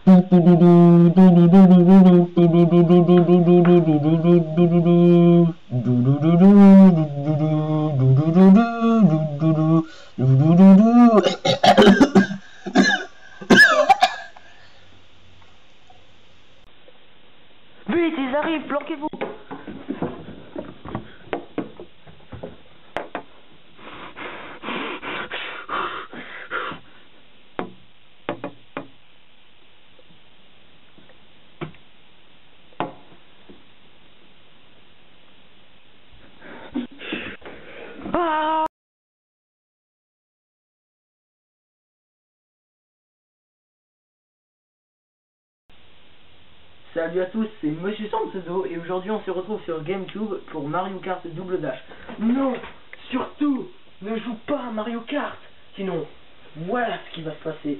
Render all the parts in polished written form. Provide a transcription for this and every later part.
Vite, ils arrivent, planquez-vous. Ah! Salut à tous, c'est Monsieur sans pseudo et aujourd'hui on se retrouve sur GameCube pour Mario Kart Double Dash. Non, surtout, ne joue pas à Mario Kart, sinon voilà ce qui va se passer.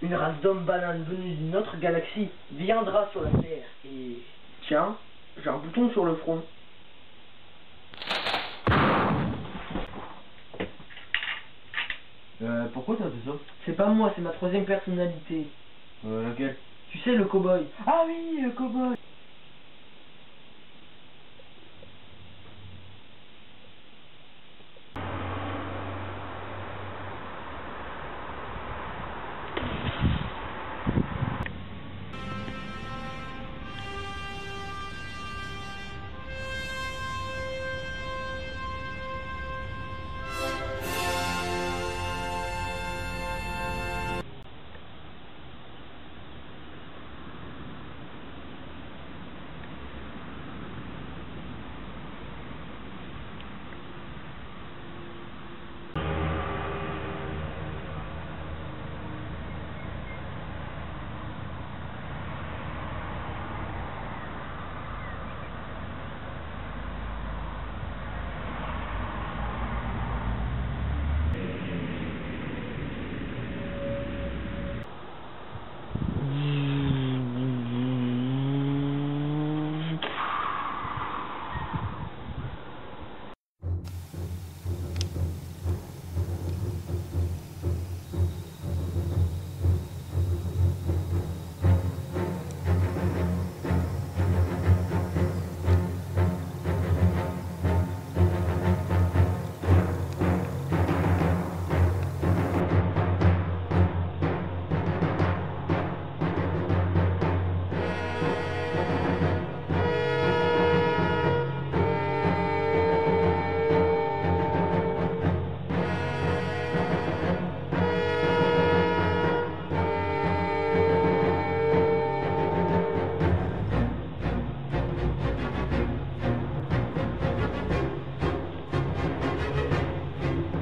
Une race d'hommes bananes venue d'une autre galaxie viendra sur la Terre et... Tiens, j'ai un bouton sur le front. Pourquoi t'as fait ça? C'est pas moi, c'est ma troisième personnalité. Laquelle? Tu sais, le cow-boy. Ah oui, le cow-boy.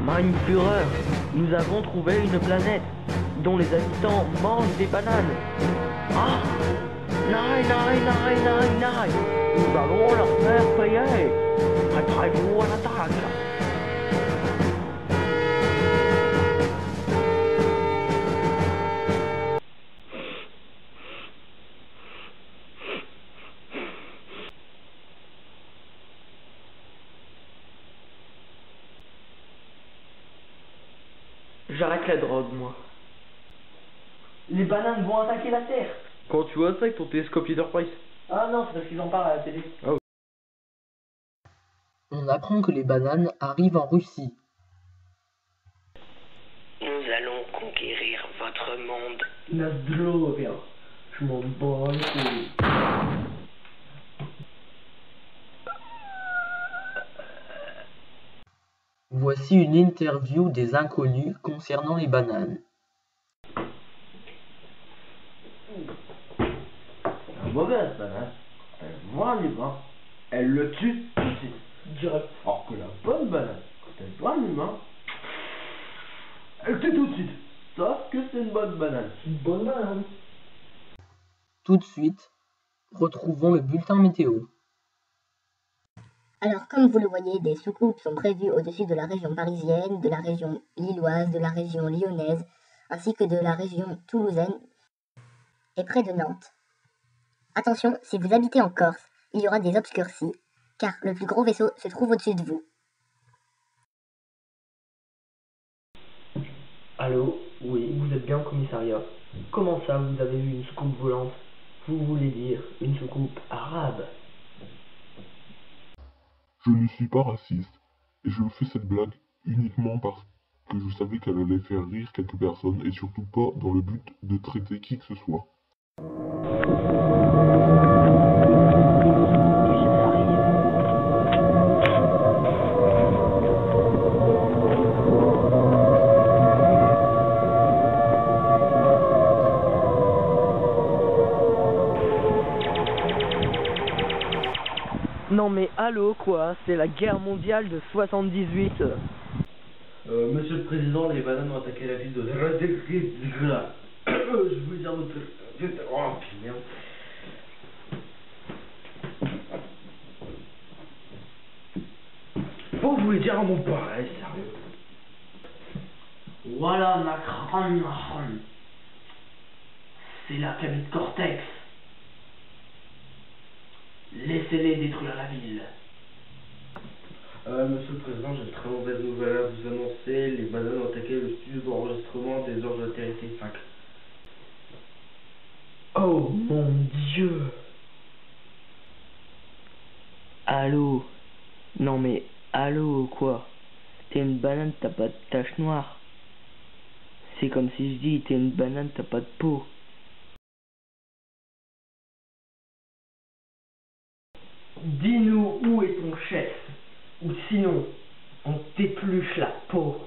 Mindfureur, nous avons trouvé une planète dont les habitants mangent des bananes. Ah! Nein, nein, nein, nein, nein! Nous allons leur faire payer! Préparez-vous à l'attaque! J'arrête la drogue, moi. Les bananes vont attaquer la Terre. Quand tu vois ça avec ton télescope Enterprise? Ah non, c'est parce qu'ils en parlent à la télé. Oh. On apprend que les bananes arrivent en Russie. Nous allons conquérir votre monde. La drogue, je m'en bats les couilles. Voici une interview des inconnus concernant les bananes. La mauvaise banane, elle voit l'humain, elle le tue tout de suite. Direct. Alors que la bonne banane, quand elle voit l'humain, elle tue tout de suite. Sauf que c'est une bonne banane. Une bonne banane. Tout de suite, retrouvons le bulletin météo. Alors, comme vous le voyez, des soucoupes sont prévues au-dessus de la région parisienne, de la région lilloise, de la région lyonnaise, ainsi que de la région toulousaine et près de Nantes. Attention, si vous habitez en Corse, il y aura des obscurcis, car le plus gros vaisseau se trouve au-dessus de vous. Allô? Oui, vous êtes bien au commissariat. Comment ça, vous avez vu une soucoupe volante? Vous voulez dire une soucoupe arabe? Je ne suis pas raciste, et je fais cette blague uniquement parce que je savais qu'elle allait faire rire quelques personnes, et surtout pas dans le but de traiter qui que ce soit. Non mais allô quoi, c'est la guerre mondiale de 78. Monsieur le Président, les bananes ont attaqué la ville de... Je veux dire notre... Oh, merde. Vous voulez dire un mot pareil, sérieux? Voilà ma crâne. C'est là qu'habite Cortex. Laissez-les détruire la ville. Monsieur le Président, j'ai de très mauvaise nouvelle à vous annoncer. Les bananes ont attaqué le studio d'enregistrement des Anges de la Vérité 5. Oh mon Dieu. Allô? Non mais allô quoi? T'es une banane, t'as pas de tache noire. C'est comme si je dis t'es une banane, t'as pas de peau. Dis-nous où est ton chef, ou sinon on t'épluche la peau.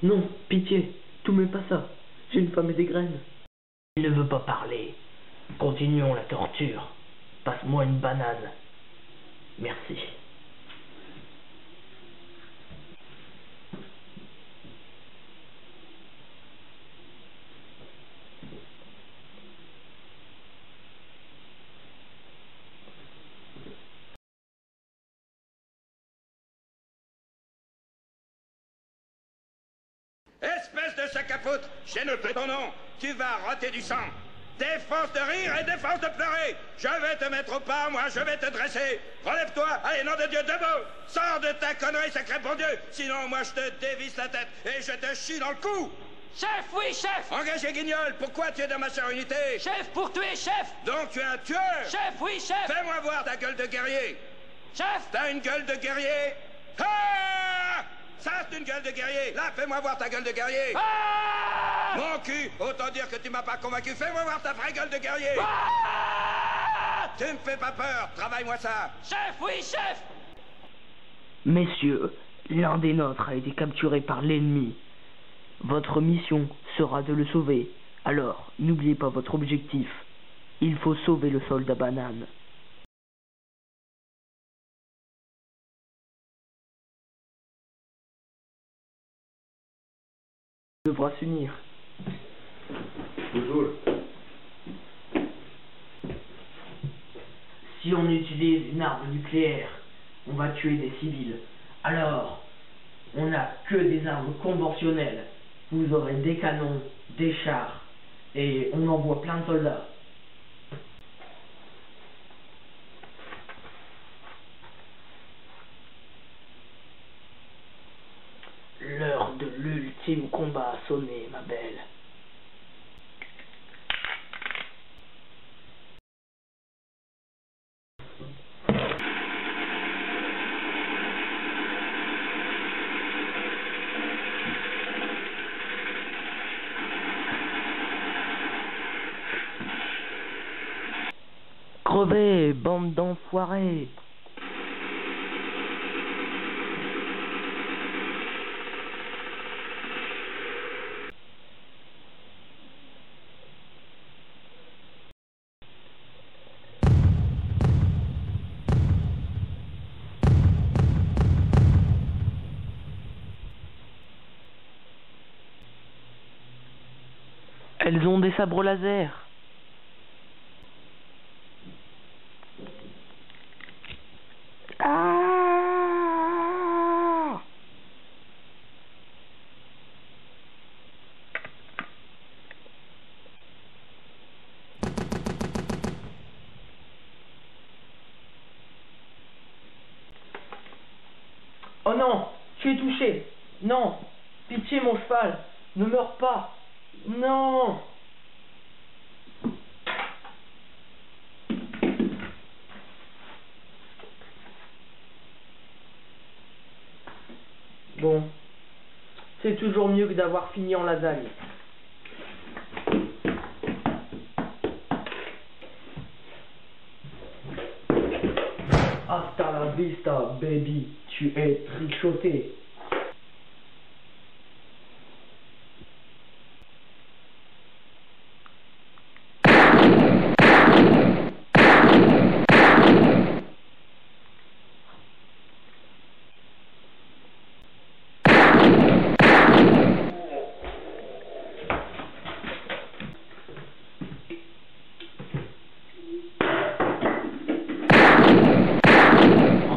Non, pitié, tout mets pas ça. J'ai une femme et des graines. Il ne veut pas parler. Continuons la torture. Passe-moi une banane. Merci. Espèce de sac à foutre, j'ai noté ton nom. Tu vas roter du sang. Défense de rire et défense de pleurer. Je vais te mettre au pas, moi, je vais te dresser. Relève-toi, allez, nom de Dieu, debout. Sors de ta connerie, sacré bon Dieu. Sinon, moi, je te dévisse la tête et je te chie dans le cou. Chef, oui, chef. Engagé Guignol, pourquoi tu es dans ma chère unité? Chef, pour tuer, chef. Donc tu es un tueur. Chef, oui, chef. Fais-moi voir ta gueule de guerrier. Chef. T'as une gueule de guerrier? Ah! Ça, c'est une gueule de guerrier. Là, fais-moi voir ta gueule de guerrier. Ah! Mon cul, autant dire que tu m'as pas convaincu. Fais-moi voir ta vraie gueule de guerrier. Ah! Tu me fais pas peur. Travaille-moi ça. Chef, oui, chef. Messieurs, l'un des nôtres a été capturé par l'ennemi. Votre mission sera de le sauver. Alors, n'oubliez pas votre objectif. Il faut sauver le soldat banane. On devra s'unir. Bonjour. Si on utilise une arme nucléaire, on va tuer des civils. Alors, on n'a que des armes conventionnelles. Vous aurez des canons, des chars, et on envoie plein de soldats. L'heure de l'ultime combat a sonné, ma belle. Crevez, bande d'enfoirés! Elles ont des sabres laser. Ah! Oh non, tu es touché. Non, pitié mon cheval. Ne meurs pas. Non. Bon. C'est toujours mieux que d'avoir fini en lasagne. Hasta la vista, baby. Tu es trichoté.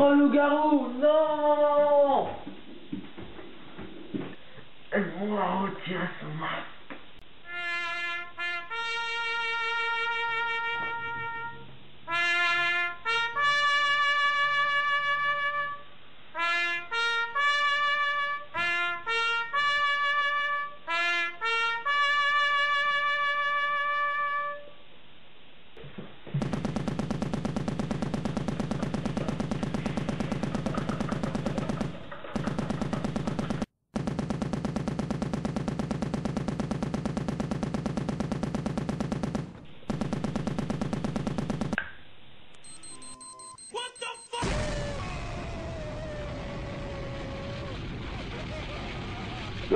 Oh, loup-garou, non! On va retirer son masque.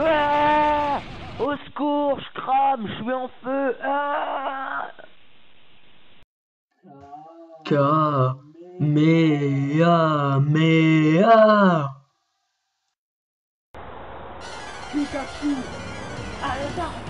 Ah! Au secours, je crame, je suis en feu. Ah! Kamehameha. Pikachu! À l'attaque!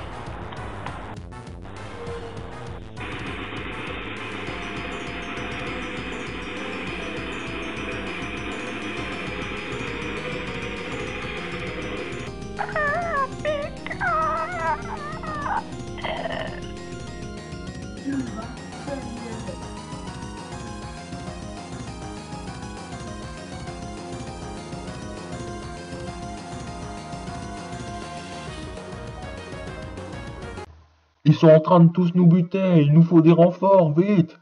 Ils sont en train de tous nous buter, il nous faut des renforts, vite!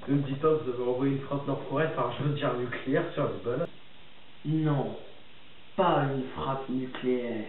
Ne me dis pas que vous avez envoyé une frappe nord-coréenne, enfin je veux dire nucléaire sur les bananes. Non, pas une frappe nucléaire.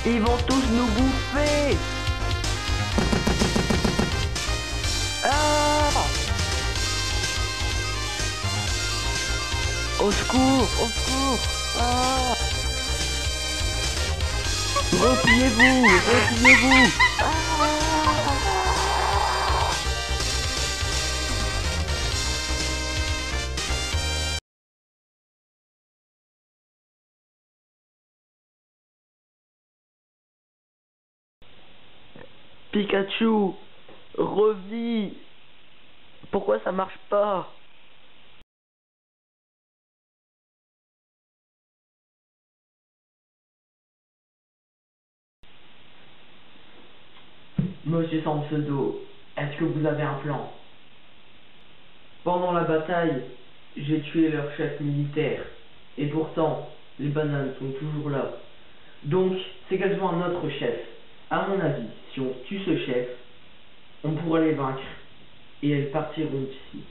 Ils vont tous nous bouffer. Ah! Au secours, au secours. Ah! Repliez-vous, repliez-vous. Pikachu, revis. Pourquoi ça marche pas? Monsieur sans pseudo, est-ce que vous avez un plan? Pendant la bataille, j'ai tué leur chef militaire. Et pourtant, les bananes sont toujours là. Donc, c'est quasiment un autre chef. À mon avis, si on tue ce chef, on pourra les vaincre. Et elles partiront d'ici.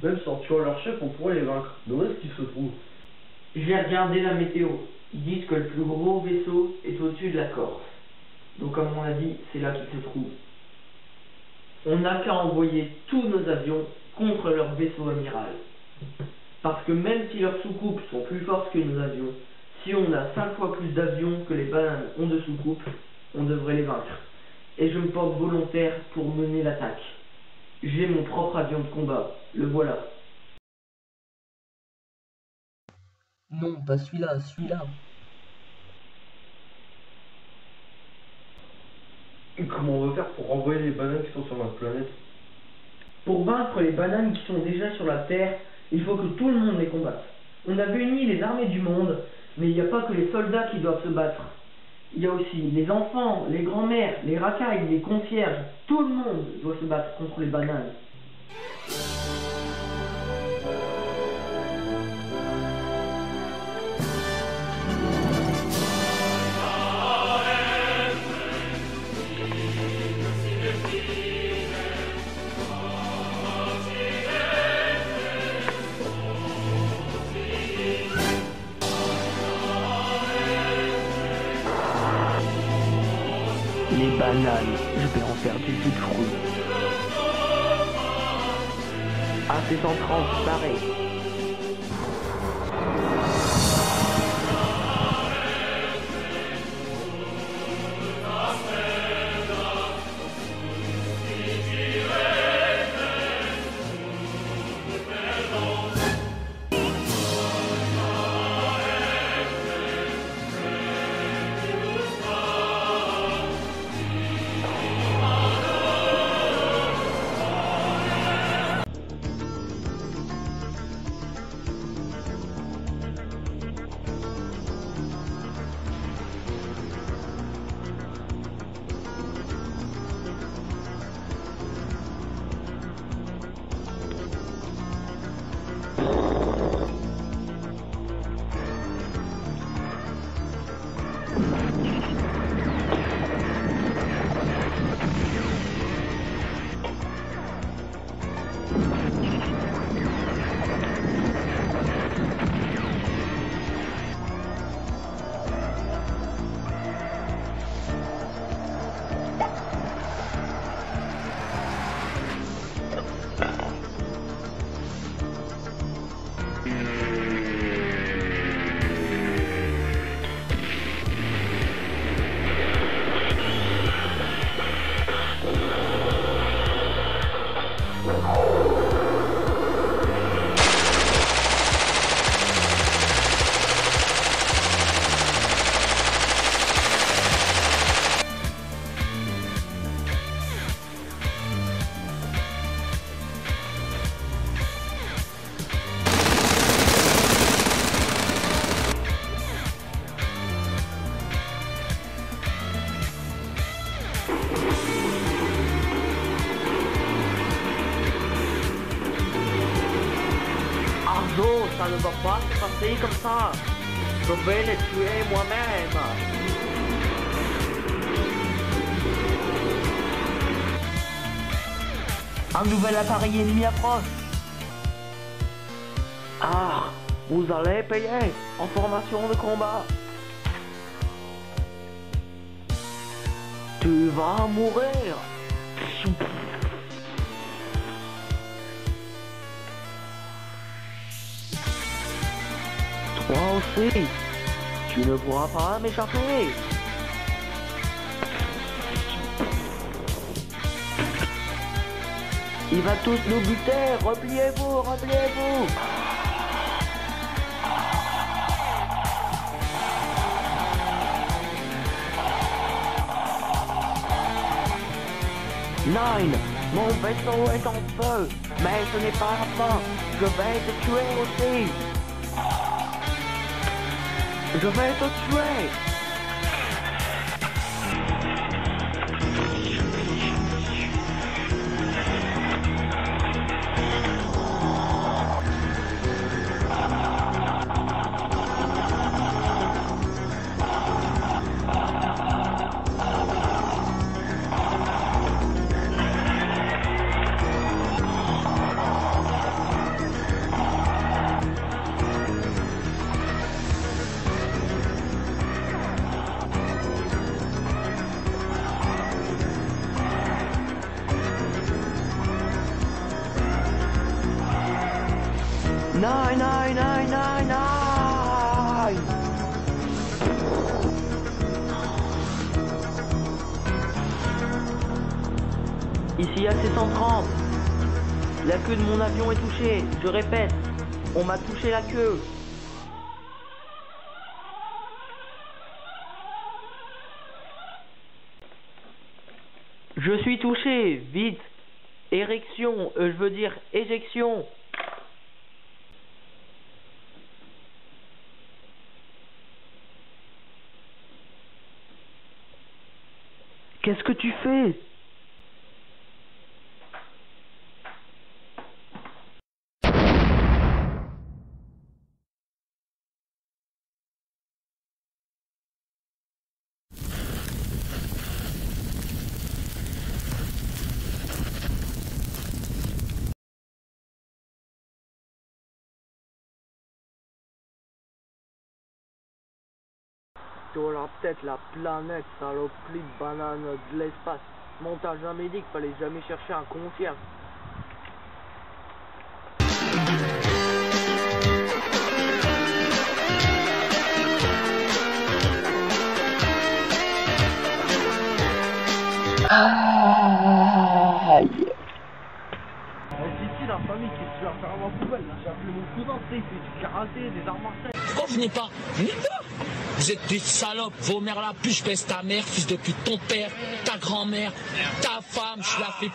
Même sans tuant leur chef, on pourrait les vaincre. Mais où est-ce qu'ils se trouvent? J'ai regardé la météo. Ils disent que le plus gros vaisseau est au-dessus de la Corse. Donc à mon avis, c'est là qu'ils se trouvent. On n'a qu'à envoyer tous nos avions contre leur vaisseau amiral. Parce que même si leurs soucoupes sont plus fortes que nos avions, si on a 5 fois plus d'avions que les bananes ont de soucoupes, on devrait les vaincre. Et je me porte volontaire pour mener l'attaque. J'ai mon propre avion de combat, le voilà. Non, pas celui-là, celui-là. Et comment on va faire pour renvoyer les bananes qui sont sur notre planète? Pour vaincre les bananes qui sont déjà sur la Terre, il faut que tout le monde les combatte. On a réuni les armées du monde, mais il n'y a pas que les soldats qui doivent se battre. Il y a aussi les enfants, les grands-mères, les racailles, les concierges. Tout le monde doit se battre contre les bananes. Les bananes, je vais en faire du jus de fruits. AC-130, pareil. Ardo, ça ne va pas se passer comme ça. Je vais les tuer moi-même. Un nouvel appareil ennemi approche. Ah, vous allez payer en formation de combat. Tu vas mourir. Toi aussi, tu ne pourras pas m'échapper. Il va tous nous buter, repliez-vous, repliez-vous. Nine, mon vaisseau est en feu, mais ce n'est pas la fin, je vais te tuer aussi. Je vais te tuer. Nine, nine, nine, nine, nine. Ici AC-130. La queue de mon avion est touchée. Je répète, on m'a touché la queue. Je suis touché, vite. Érection, je veux dire éjection. Qu'est-ce que tu fais? Sur la tête, la planète, saloperie de banane de l'espace. Montage jamais dit qu'il fallait jamais chercher un concierge. Aïe. C'est ici la famille, qu'est-ce que tu vas faire à ma poubelle là? J'ai appelé mon cousin, tu sais, il fait du karaté, des arts martiaux. Pourquoi vous venez pas? Venez pas! Vous êtes des salopes, vos mères la puce, je baisse ta mère, fils de pute, ton père, ta grand-mère, ta femme, je la fais